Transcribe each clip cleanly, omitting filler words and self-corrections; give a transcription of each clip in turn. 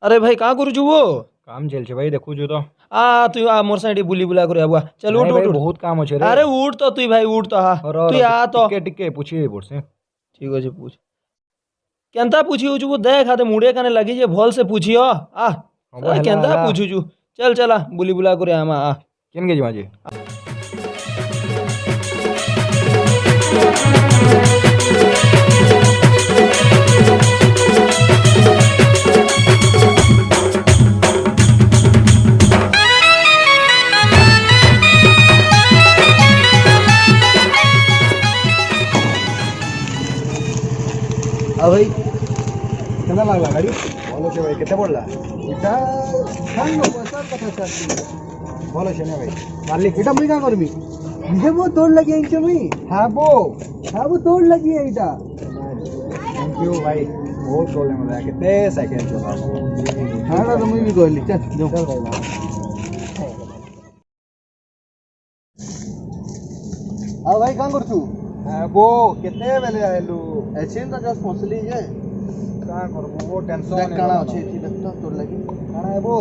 अरे भाई कहाँ करू वो काम चलছে भाई देखू जो तो तु आ मोर साइड बुली बुला करे आबुआ चल उठ उठ बहुत काम अच्छे रे अरे उठ तो तु भाई उठ तो तु आ तो टिके टिके पूछिए बोलसे ठीक है पूछ केंता पूछियो छु देख आते मुड़े काने लगी जे भोल से पूछियो केंता पूछू छु चल चला बुली बुला करे आमा केन गे माजे भाई केना लागला गाड़ी भलो छे भाई केते पड़ला इटा सांग पैसा कथा चाची भलो छे ना भाई मालिक इटा मुई का करमी मुझे वो तोड़ लगी है इनसे मुई हां वो तोड़ लगी है इटा थैंक यू भाई बहुत प्रॉब्लम हो रहा है कितने सेकंड चला हां ना तो मुई भी कहली चल भाई आ भाई का करछु वो कितने बेले आलू ऐसे तो जस्ट पहुंचली है का करबो वो टेंशन काना अछि थी देखता तोड़ लगी काना है वो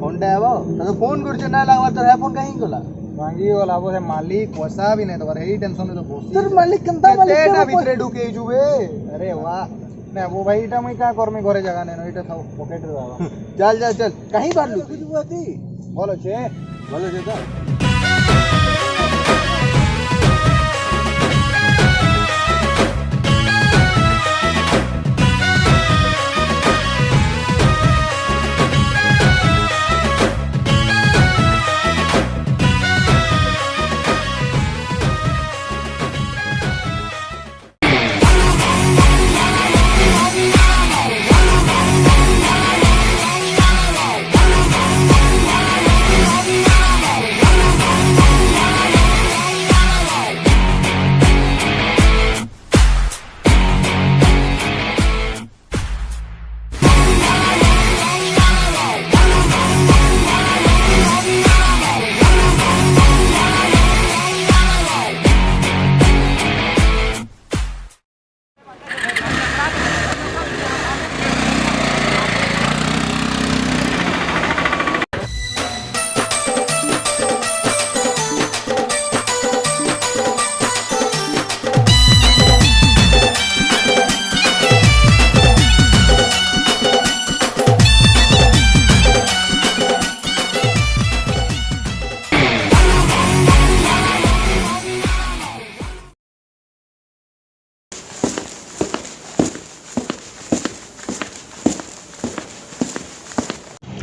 होंडा है वो तो फोन करछ ना लागवा तो है फोन कहीं गला मांगी वाला वो है मालिक पैसा भी नहीं तो रे टेंशन में तो बहुत सर मालिक कंता मालिक ना भीतर ढुके जुबे अरे वाह ना वो भाई इटा मैं का करमी घरे जगह नहीं इटा था पॉकेट रे बाबा चल कहीं बार लू कुछ बुआती बोलो छे तो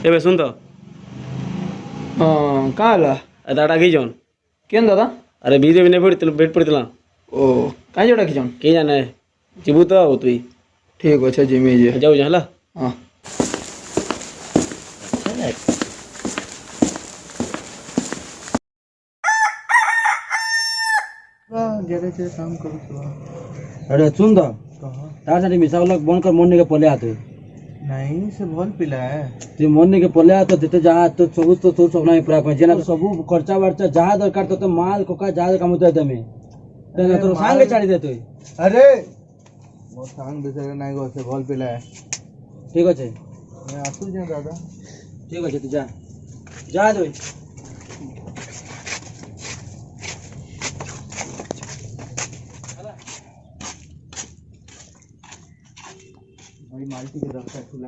एबे सुन तो का हला दादा की जौन केन दादा अरे बीजे भी नहीं बेट पड़तला ओ काई जोड़ा की जौन के जाने जीबू तो तुई ठीक अच्छे जिमी जे जाऊ जा हला हां गैरेज से काम करू तो अरे सुन तो तार सारी मिसावला बंद कर मोरने के पले आते नहीं से भल पिला है ते मोरने के पले आते देते जा तो सब तो सपना में पूरा कर जेना तो सब खर्चा वर्चा जहां दरकार तो माल कोका जहां काम होता है तेने तो सांगे चाड़ी देतो अरे वो सांग बेचारे नहीं गो से भल पिला है ठीक है मैं आसु जे दादा ठीक है तू जा जा दो भाई माल्टी के दरकार खुला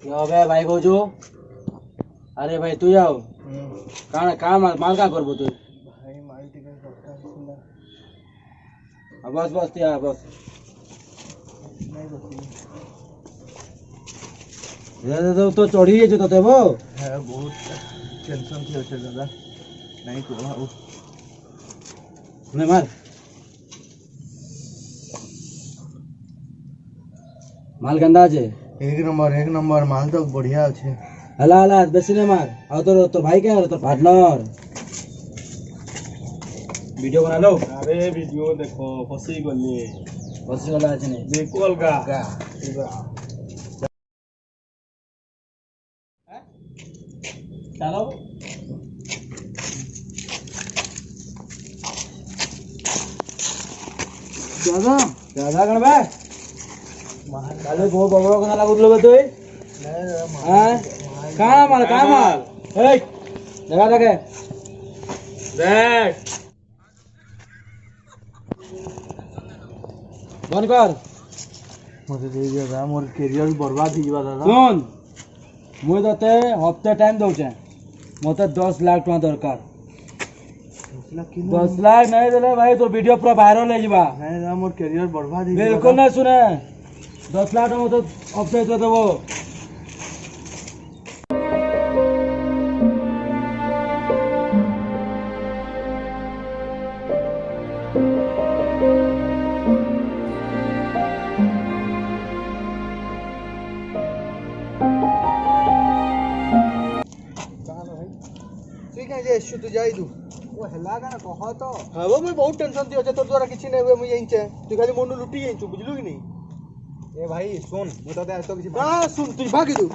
क्या बे भाई गोजू अरे भाई तू जाओ काना काम माल का करबो तू भाई माल्टी के दरकार खुला बस या बस नहीं बची ये तो चढ़ी जे तते वो है बहुत टेंशन थी अच्छे दादा नहीं तो आओ नहीं मार माल गंदा जे एक नंबर माल तो बढ़िया अच्छे हला हला बेसी ने मार और तो भाई क्या तो पार्टनर वीडियो बना लो अरे वीडियो देखो फसी गली बस वाला আছে नहीं देखो अलगा चलो दादा दादा गणबा काले गो बगरो कना लागुतलो बे तोय हाँ कहाँ माल ए जगह लगे देख बंद कर मते दे दिया मोर करियर बर्बाद हो जीवा दादा सुन मुझे तते हफ्ते टाइम दौचे मते 10 लाख टका दरकार 10 लाख नहीं देले भाई तो वीडियो पूरा वायरल हो जीवा नहीं ना मोर करियर बर्बाद हो बिल्कुल नहीं सुने 10 लाख टका मते हफ्ते दे देबो ठीक है जे इश्यू तू जाई दू ओ हला का ना कह तो हां वो मैं बहुत टेंशन दियो जे तोर द्वारा किछि नै हुए मुई जाइछे तू खाली मोनु लुटी जाइछु बुझलु कि नहीं ए भाई सुन मु तते आज तो किसी हां सुन तू भागी दू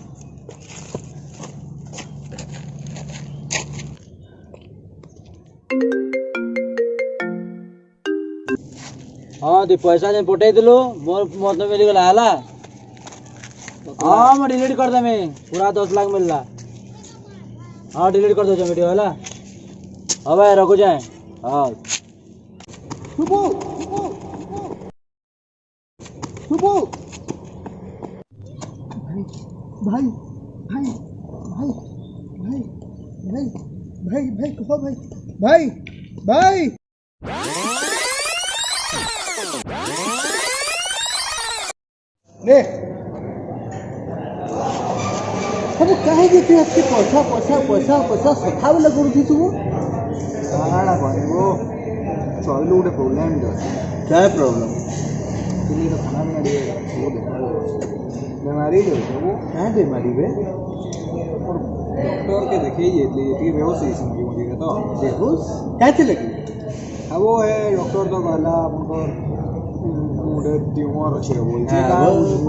हाँ तू पैसा जे पठेई दिलु मोर मत मिल गेला हला हाँ मैं डिलीट कर दे मैं पूरा 10 लाख मिलला हाँ डिलीट कर दो जो वीडियो हला अब रखो जाए हाँ सुबु सुबु भाई भाई भाई भाई भाई भाई भाई कहो भाई भाई भाई ने अरे काहे जे तू इसके पैसा पैसा पैसा पैसा सखा वाला करू थी तू सारा कहबो चलू उठे प्रोब्लेम दे क्या प्रॉब्लम दिल्ली तो खाना में दे वो देखो बीमारी दे वो क्या बीमारी बे डॉक्टर के देखिए ये बेहोश है समझ मुझे तो देखो क्या चले गई अब वो है डॉक्टर तो कहला हमको मुडे ट्यूमर अच्छे बोलते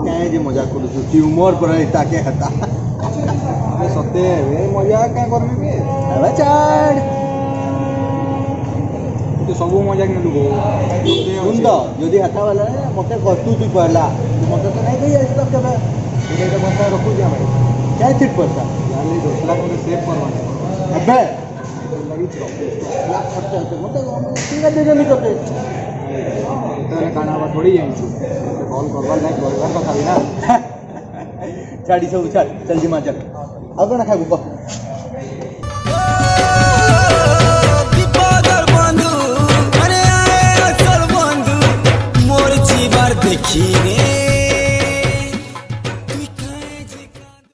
क्या जे मजाक करू तू ट्यूमर पर ताके हता अरे सत्य है मजाक क्या करमी बे अबे चढ़ तो सब मजाक न लुगो सुन तो यदि हता वाला है मते कटू तू पहला मते तो नहीं गई आज तक कबे ये तो पैसा रखो जा भाई क्या चिट पैसा यार ये 10 लाख में सेव करवाना अबे लगी तो लाख खर्चा तो मते ठीक है दे दे तो तो खाना बा थोड़ी है कॉल करवा लाइक करवा का खाली ना छाड़ी सब छाड़ चल जी मां चल अब ना खाबू देखी रे